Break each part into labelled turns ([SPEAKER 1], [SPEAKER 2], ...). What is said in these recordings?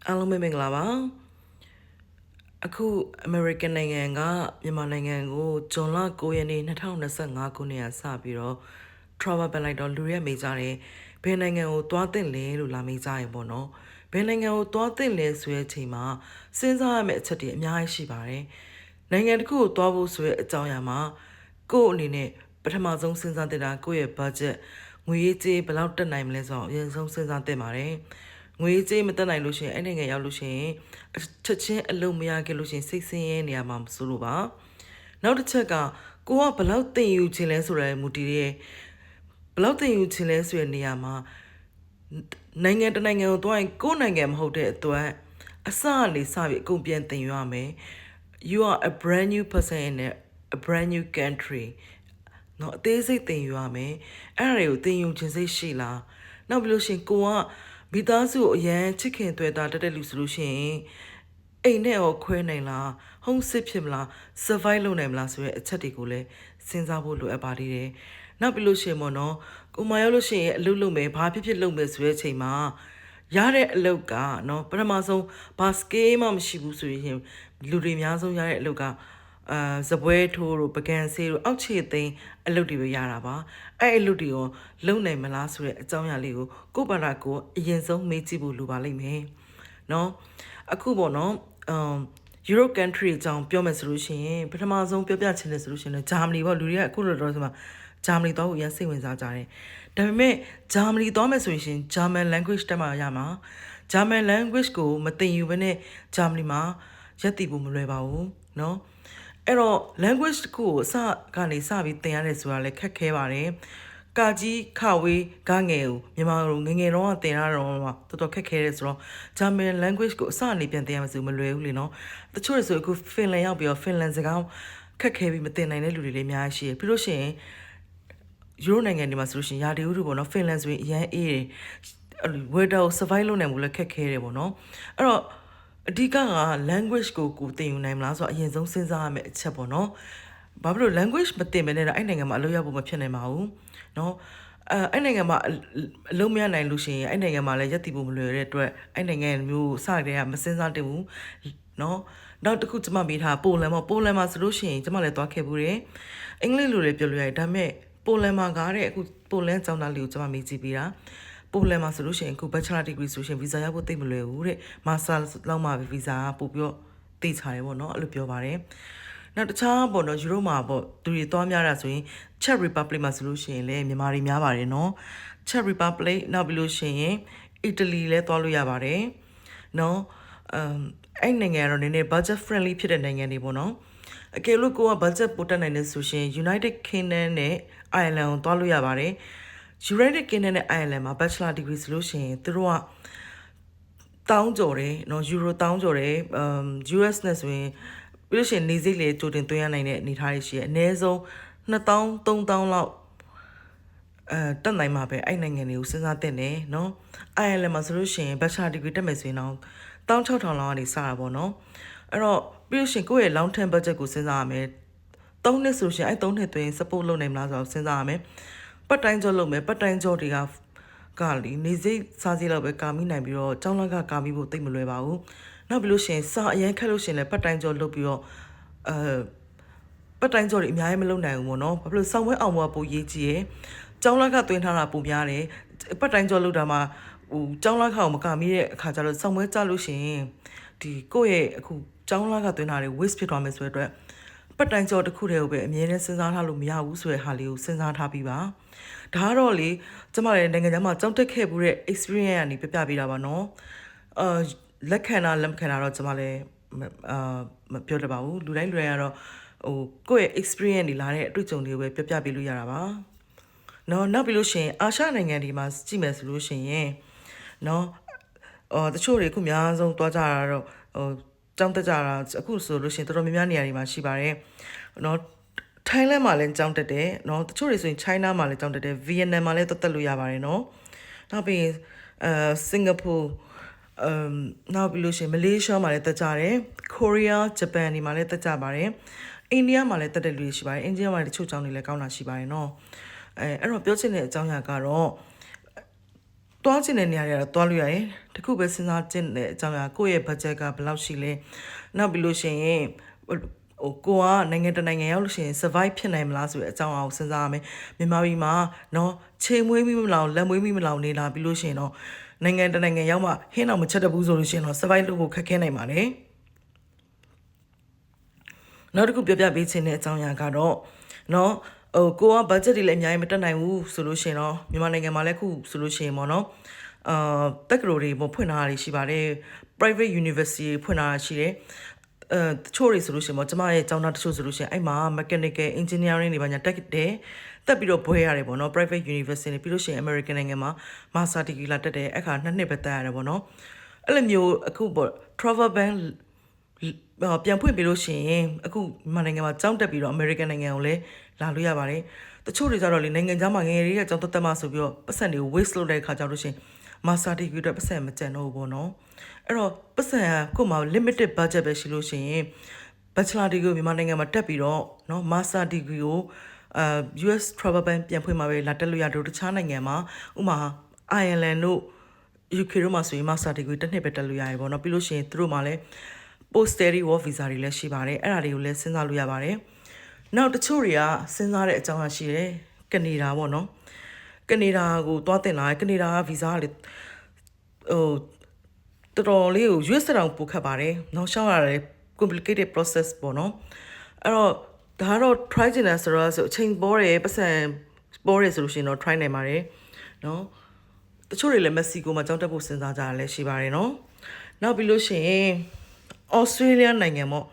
[SPEAKER 1] အားလုံးပဲမင်္ဂလာပါအခု American နိုင်ငံကမြန်မာနိုင်ငံကိုဇွန်လ9ရက်နေ့2025ခုနှစ်ကစပြီးတော့ travel ban လိုက်တော့လူတွေကမေးကြတယ်ဘယ်နိုင်ငံကိုသွားသင့်လဲလို့လာမေးကြရင်ပေါ့နော်ဘယ်နိုင်ငံကိုသွားသင့်လဲဆိုတဲ့အချိန်မှာစဉ်းစားရမယ့်အချက်တွေအများကြီးရှိပါတယ်နိုင်ငံတစ်ခုကိုသွားဖို့ဆိုတဲ့အကြောင်းအရာမှာကိုယ့်အနေနဲ့ပထမဆုံးစဉ်းစားတဲ့တာကိုယ့်ရဲ့ budget ငွေရေးကြေးဘယ်လောက်တက်နိုင်မလဲဆိုတော့အရင်ဆုံးစဉ်းစားသင့်ပါတယ်ငွေကြေးမတက်နိုင်လို့ရှိရင်အဲ့နိုင်ငံရောက်လို့ရှိရင်ချက်ချင်းအလုပ်မရခဲ့လို့ရှိရင်စိတ်ဆင်းရဲနေရမှာမဆိုလို့ပါနောက်တစ်ချက်ကကိုကဘလောက်တင်ယူခြင်းလဲဆိုတဲ့မူတည်ရဲ့ဘလောက်တင်ယူခြင်းလဲဆိုတဲ့နေရာမှာနိုင်ငံတနိုင်ငံကိုသွားရင်ကိုယ့်နိုင်ငံမဟုတ်တဲ့အတွက်အစကနေစပြီးအကုန်ပြန်တင်ယူရမယ် you are a brand new person in a brand new country နော်အသေးစိတ်တင်ယူရမယ်အဲ့ဒါတွေကိုတင်ယူခြင်းစိတ်ရှိလားနောက်ပြီးလို့ရှိရင်ကိုကမိသားစုကိုအရန်ချစ်ခင်တွေ့တာတက်တဲ့လူဆိုလို့ရှိရင်အိမ်နဲ့ရောခွဲနိုင်လား home sick ဖြစ်မလား survive လုပ်နိုင်မလားဆိုတဲ့အချက်တွေကိုလည်းစဉ်းစားဖို့လိုအပ်ပါသေးတယ်နောက်ပြီးလို့ရှိရင်ပေါ့နော်ကိုမရောက်လို့ရှိရင်အလုပ်လုပ်မယ်ဘာဖြစ်ဖြစ်လုပ်မယ်ဆိုတဲ့အချိန်မှာရတဲ့အလုပ်ကနော်ပထမဆုံးဘာ scale မှမရှိဘူးဆိုရင်လူတွေအများဆုံးရတဲ့အလုပ်ကစပွဲထိုးတို့ပကံဆေးတို့အောက်ခြေသိမ်းအလုပ်တွေပဲရတာပါအဲ့အလုပ်တွေရောလုံနိုင်မလားဆိုတဲ့အကြောင်းအရာလေးကိုဘာသာကိုအရင်ဆုံးမေးကြည့်ဖို့လိုပါလိမ့်မယ်နော်အခုပေါ့နော်Europe country အကြောင်းပြောမယ်ဆိုလို့ရှိရင်ပထမဆုံးပြောပြချင်တယ်ဆိုလို့ရှိရင်ဂျာမနီပေါ့လူတွေကအခုတော့ဆိုမှာဂျာမနီတော့အရင်စိတ်ဝင်စားကြတယ်ဒါပေမဲ့ဂျာမနီသွားမယ်ဆိုရင် German language တက်မှရမှာ German language ကိုမသင်ယူဘဲနဲ့ဂျာမနီမှာရပ်တည်ဖို့မလွယ်ပါဘူးเนาะအဲ့တော့ language တစ်ခုကိုအစကနေစပြီးသင်ရတယ်ဆိုတာလည်းခက်ခဲပါတယ်ကာကြီးခဝေးကငယ်ကိုမြန်မာလိုငငယ်တော့သင်ရတော့တော်တော်ခက်ခဲတယ်ဆိုတော့ German language ကိုအစအနေပြန်သင်ရမှဆိုမလွယ်ဘူးလေနော်တချို့တွေဆိုအခု Finland ရောက်ပြီးတော့ Finland စကားခက်ခဲပြီးမသင်နိုင်တဲ့လူတွေလည်းအများကြီးရှိတယ်ပြီးလို့ရှိရင်ယူရိုနိုင်ငံတွေမှာဆိုလို့ရှိရင်ရာဒီဥတုပေါ့နော် Finland ဆိုရင်အရန်အေးတယ် weather ကို survive လုပ်နိုင်မှုလည်းခက်ခဲတယ်ပေါ့နော်အဲ့တော့အဓိက language ကိုသင်ယူနိုင်မလားဆိုတော့အရင်ဆုံးစဉ်းစားရမယ့်အချက်ပေါ့နော်ဘာဖြစ်လို့ language မသင်မနဲ့အဲ့နိုင်ငံမှာအလုပ်ရဖို့မဖြစ်နိုင်ပါဘူးเนาะအဲ့နိုင်ငံမှာအလုံးမရနိုင်လို့ရှိရင်အဲ့နိုင်ငံမှာလည်းရက်တည်ဖို့မလွယ်တဲ့အတွက်အဲ့နိုင်ငံမျိုးစတဲ့ကမစင်စားတင်ဘူးเนาะနောက်တစ်ခုကျွန်မမေးထားပိုလန်မှာဆိုလို့ရှိရင်ကျွန်မလည်းသွားခဲ့ဘူးတယ်အင်္ဂလိပ်လိုလည်းပြောလို့ရတယ်ဒါပေမဲ့ပိုလန်မှာကားတဲ့အခုပိုလန်ကျောင်းသားလေးကိုကျွန်မမေးကြည့်ပြီးတာပိုလန်မှာဆိုလို့ရှိရင်အခု bachelor degree ဆိုရှင် visa ရဖို့သိမလွယ်ဘူးတဲ့ master လောက်မှ visa ပို့ပြီးတော့သိချတယ်ပေါ့เนาะအဲ့လိုပြောပါတယ်နောက်တခြားပေါ့နော်ယူရိုမှာပေါ့သူတွေသွားများတာဆိုရင် Czech Republic မှာဆိုလို့ရှိရင်လည်းမြန်မာတွေများပါတယ်နော် Czech Republic နောက်ပြီးလို့ရှိရင် Italy လည်းသွားလို့ရပါတယ်နော်အဲ့နိုင်ငံကတော့နည်းနည်း budget friendly ဖြစ်တဲ့နိုင်ငံတွေပေါ့နော်အကယ်လို့ကိုက budget ပိုတက်နိုင်တယ်ဆိုရှင် United Kingdom နဲ့ Ireland ကိုသွားလို့ရပါတယ် United Kingdom နဲ့ Ireland မှာ bachelor degree ဆိုလို့ရှိရင်သူတို့ကတောင်းကြော်တယ်နော်ယူရိုတောင်းကြော်တယ်US နဲ့ဆိုရင်ပြီးလို့ရှိရင်နေစိတ်လေကြိုတင်သွင်းရနိုင်တဲ့အနေအထားတွေရှိတယ်အနည်းဆုံး2000 3000လောက်တက်နိုင်မှာပဲအဲ့နိုင်ငံတွေကိုစဉ်းစားတင်တယ်เนาะ ILM မှာဆိုလို့ရှိရင် bachelor degree တက်မယ်ဆိုရင်တော့16000လောက်ကနေစတာပေါ့เนาะအဲ့တော့ပြီးလို့ရှိရင်ကိုယ့်ရဲ့ long term budget ကိုစဉ်းစားရမယ်3နှစ်ဆိုရှင်အဲ့3နှစ်သွင်း support လုပ်နိုင်မလားဆိုတော့စဉ်းစားရမယ်ပတ်တိုင်းကြောလုပ်မယ်ပတ်တိုင်းကြောတွေကလီနေစိတ်စားစိတ်လောက်ပဲကာမိနိုင်ပြီးတော့ကျောင်းလက်ကကာမိဖို့သိမလွယ်ပါဘူးနောက်ပြီးလို့ရှိရင်စာအရင်ခက်လို့ရှိရင်လည်းပတ်တိုင်းကြောလုပ်ပြီးတော့ပတ်တိုင်းကြောတွေအများကြီးမလုပ်နိုင်ဘူးပေါ့နော်ဘာဖြစ်လို့စောင့်ဝဲအောင်ဘောပိုရေးကြည့်ရယ်ကျောင်းလက်ကသွင်းထားတာပိုများတယ်ပတ်တိုင်းကြောလုပ်တာမှာကျောင်းလက်ခါကိုမကာမိတဲ့အခါကျတော့စောင့်ဝဲကြလို့ရှိရင်ဒီကိုယ့်ရဲ့အခုကျောင်းလက်ကသွင်းတာတွေ waste ဖြစ်သွားမယ်ဆိုတဲ့အတွက်ပတ်တိုင်းကြောတစ်ခုတည်းကိုပဲအမြဲတမ်းစဉ်းစားထားလို့မရဘူးဆိုတဲ့ဟာလေးကိုစဉ်းစားထားပြီးပါဒါကတော့လေကျမလည်းနိုင်ငံခြားမှာကြောက်တက်ခဲ့မှုတဲ့ experience ကနေပြပြပေးတာပါနော်လက်ခံတာလက်မခံတာတော့ကျမလည်းမပြောတတ်ပါဘူးလူတိုင်းကတော့ကိုယ့်ရဲ့ experience တွေလာတဲ့အတွေ့အကြုံတွေကိုပဲပြပြပေးလို့ရတာပါနော်နောက်ပြီးလို့ရှိရင်အာရှနိုင်ငံတွေမှာကြည့်မယ်ဆိုလို့ရှိရင်နော်တချို့တွေအခုများဆုံးသွားကြတာတော့ကျောင်းတက်ကြတာအခုဆိုလို့ရှိရင်တော်တော်များများနေရာတွေမှာရှိပါတယ်နော်ထိုင်းလန်မှာလည်းကျောင်းတက်တယ်နော်တချို့တွေဆိုရင် China မှာလည်းကျောင်းတက်တယ် Vietnam မှာလည်းတက်လို့ရပါတယ်နော်နောက်ပြီးစင်ကာပူနောက်ပြီးလို့ရှိရင်မလေးရှားမှာလည်းတက်ကြတယ်ကိုရီးယားဂျပန်တွေမှာလည်းတက်ကြပါတယ်အိန္ဒိယမှာလည်းတက်တဲ့လူတွေရှိပါတယ်အိန္ဒိယမှာလည်းတချို့ကျောင်းတွေလည်းကောင်းတာရှိပါတယ်နော်အဲ့တော့ပြောချင်တဲ့အကြောင်းအရာကတော့ တွားချင်တဲ့နေရာတွေကတော့တွားလို့ရတယ်တခုပဲစဉ်းစားချင်တဲ့အကြောင်းအရာကိုယ့်ရဲ့ budget ကဘယ်လောက်ရှိလဲနောက်ပြီးလို့ရှိရင်ကိုကနိုင်ငံတနိုင်ငံရောက်လို့ရှိရင် survive ဖြစ်နိုင်မလားဆိုတဲ့အကြောင်းအရာကိုစဉ်းစားရမယ်မြန်မာပြည်မှာနော်ချိန်မွေးမိမလောင်လက်မွေးမိမလောင်နေလာပြီးလို့ရှိရင်တော့နိုင်ငံတနိုင်ငံရောက်မှဟင်းအောင်မချက်တဘူးဆိုလို့ရှိရင်တော့ survive လုပ်ဖို့ခက်ခဲနိုင်ပါတယ်နောက်တစ်ခုပြပြပေးခြင်းတဲ့အကြောင်းအရာကတော့နော်ကိုက budget တွေလည်းအများကြီးမတက်နိုင်ဘူးဆိုလို့ရှိရင်တော့မြန်မာနိုင်ငံမှာလည်းခုဆိုလို့ရှိရင်ပေါ့နော်တက္ကသိုလ်တွေပေါ့ဖွင့်ထားတာရှိပါတယ် private university ဖွင့်ထားတာရှိတယ်တချို့တွေဆိုလို့ရှိရင်ပေါ့ကျမရဲ့ကျောင်းသားတချို့ဆိုလို့ရှိရင်အဲ့မှာ mechanical engineering တွေပါညာတက်ပြီးတော့ဘွဲရတယ်ပေါ့နော် private university ပြီးလို့ရှိရင် American နိုင်ငံမှာ master degree လာတက်တယ်အခါ2နှစ်ပဲတက်ရတယ်ပေါ့နော်အဲ့လိုမျိုးအခုပေါ့ travel ban ပြန်ဖွင့်ပြီးလို့ရှိရင်အခုမြန်မာနိုင်ငံမှာကျောင်းတက်ပြီးတော့ American နိုင်ငံကိုလည်းလာလို့ရပါတယ်တချို့တွေကြတော့လေနိုင်ငံခြားမှာငယ်တွေကကျောင်းတက်မှဆိုပြီးတော့ပတ်စံတွေကို waste လုပ်တဲ့အခါကျတော့ရှင် master degree အတွက်ပတ်စံမကျန်တော့ဘူးပေါ့နော်အဲ့တော့ပတ်စံကကို့မှာ limited budget ပဲရှိလို့ရှိရင် bachelor degree ကိုမြန်မာနိုင်ငံမှာတက်ပြီးတော့နော် master degree ကိုUS travel ban ပြန်ဖွင့်မှာပဲလာတက်လို့ရတယ်တခြားနိုင်ငံမှာဥမာ Ireland တို့ UK တို့မှာဆိုရင် master degree တစ်နှစ်ပဲတက်လို့ရတယ်ပေါ့နော်ပြီးလို့ရှိရင်သူတို့မှာလည်း post study work visa တွေလည်းရှိပါတယ်အဲ့ဒါတွေကိုလည်းစဉ်းစားလို့ရပါတယ်နောက်တချို့တွေကစဉ်းစားတဲ့အကြောင်းအရှိတယ်ကနေဒါပေါ့နော်ကနေဒါကိုသွားတင်လာကနေဒါက visa ကလေတော်တော်လေးကို US တောင်ပိုခတ်ပါတယ်နောက်ရှောင်းရတယ် complicated process ပေါ့နော်အဲ့တော့ဒါကတော့ try ချင်တယ်ဆိုတော့အချိန်ပေါ်တယ်ပတ်စံပေါ်တယ်ဆိုလို့ရှိရင်တော့ try နိုင်ပါတယ်နော်တချို့တွေလည်းမက္ကဆီကိုမှာကြောင်းတက်ဖို့စဉ်းစားကြတာလည်းရှိပါတယ်နော်နောက်ပြီးလို့ရှိရင် Australia နိုင်ငံပေါ့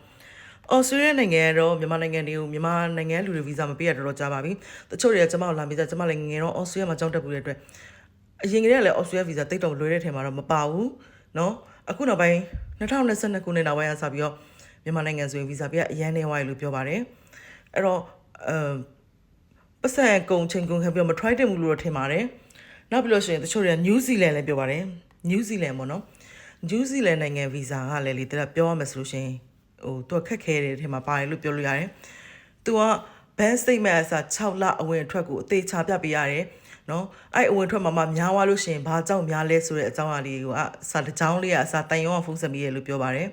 [SPEAKER 1] Australia နိုင်ငံကတော့မြန်မာနိုင်ငံတွေကိုမြန်မာနိုင်ငံလူတွေ visa မပေးရတော့ကြာပါပြီတချို့တွေကကျမတို့လာပြီးကျမလည်းငယ်တော့ Australia မှာကြောင်းတက်ဖို့ရတဲ့အတွက်အရင်ကတည်းကလည်း Australia visa တိတ်တော့လွယ်တဲ့ထဲမှာတော့မပါဘူးနော်အခုနောက်ပိုင်း2022ခုနှစ်နောက်ပိုင်းကစပြီးတော့မြန်မာနိုင်ငံဆိုရင် visa ပေးအရန်နေဝိုင်းလို့ပြောပါတယ်အဲ့တော့ပတ်စံကုန်ချင်းကုန်ခံပြီးတော့မ try တင်ဘူးလို့တော့ထင်ပါတယ်နောက်ပြီးလို့ရှိရင်တချို့တွေက New Zealand လည်းပြောပါတယ် New Zealand ပေါ့နော် New Zealand နိုင်ငံ visa ကလည်းလေတကပြောရမယ်ဆိုလို့ရှိရင်သူကခက်ခဲတယ်ထဲမှာပါတယ်လို့ပြောလို့ရတယ်သူက ban statement အစား6လအဝင်အထွက်ကိုအသေးချာပြပေးရတယ်နော်အဲ့အဝင်ထွက်မှာများသွားလို့ရှိရင်ဘာကြောင့်များလဲဆိုတဲ့အကြောင်းအရာလေးကိုစာတစ်ကြောင်းလေးကအစာတိုင်ရောဖုန်းဆက်ပြီးရလို့ပြောပါတယ်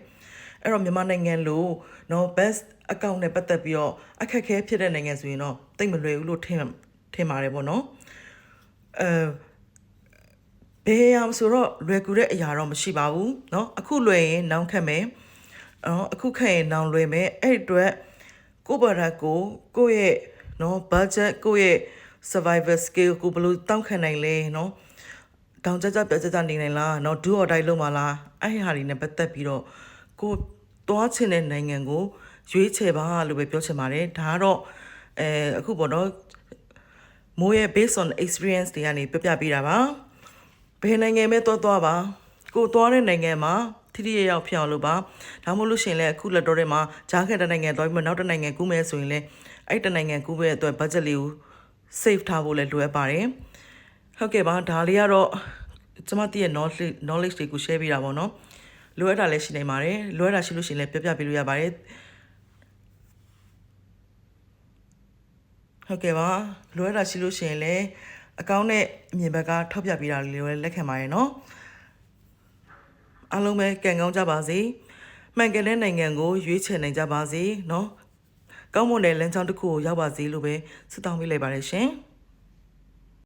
[SPEAKER 1] အဲ့တော့မြန်မာနိုင်ငံလို့နော် best account နဲ့ပတ်သက်ပြီးတော့အခက်ခဲဖြစ်တဲ့နိုင်ငံဆိုရင်တော့တိတ်မလွယ်ဘူးလို့ထင်ပါတယ်ပေါ့နော်ဘယ်ရမဆိုတော့လွယ်ကူတဲ့အရာတော့မရှိပါဘူးเนาะအခုလွယ်ရင်နောင်ခက်မယ်အခုခက်ရင်နောင်လွယ်မယ်အဲ့အတွက်ကိုယ့်ဘာသာကိုယ့်ရဲ့เนาะ budget ကိုယ့်ရဲ့ survival skill ကိုဘယ်လိုတောင်းခံနိုင်လဲเนาะတောင်ကြကြနေနိုင်လားเนาะ do or die လုပ်မှာလားအဲ့ဟာတွေနဲ့ပတ်သက်ပြီးတော့ကိုသွားချင်တဲ့နိုင်ငံကိုရွေးချယ်ပါလို့ပဲပြောချင်ပါတယ်ဒါကတော့အခုပေါ့နော်မိုးရဲ့ based on experience တွေကနေပြပြပေးတာပါဘယ်နိုင်ငံပဲသွားပါကိုသွားတဲ့နိုင်ငံမှာထိထိရောက်ဖြစ်အောင်လုပ်ပါဒါမှမဟုတ်လို့ရှိရင်လည်းအခုလက်တော်ထဲမှာဂျားခက်တဲ့နိုင်ငံသွားပြီးမှနောက်တစ်နိုင်ငံကူးမယ်ဆိုရင်လည်းအဲ့တနိုင်ငံကူးပဲအတွက် budget လေးကို save ထားဖို့လည်းလိုအပ်ပါတယ်ဟုတ်ကဲ့ပါဒါလေးကတော့ကျမတည့်ရဲ့ knowledge တွေကို share ပေးတာပေါ့နော်လိုအပ်တာလည်းရှိနေပါတယ်လိုအပ်တာရှိလို့ရှိရင်လည်းပြပြပေးလို့ရပါတယ်ဟုတ်ကဲ့ပါလိုအပ်တာရှိလို့ရှိရင်လည်းအကောင့်နဲ့အမြင်ဘက်ကထောက်ပြပေးတာလေးလည်းလက်ခံပါရဲ့နော်အားလုံးပဲကံကောင်းကြပါစေမှန်ကန်တဲ့နိုင်ငံကိုရွေးချယ်နိုင်ကြပါစေနော်ကောင်းမွန်တဲ့လမ်းကြောင်းတစ်ခုကိုရောက်ပါစေလို့ပဲဆုတောင်းပေးလိုက်ပါတယ်ရှင်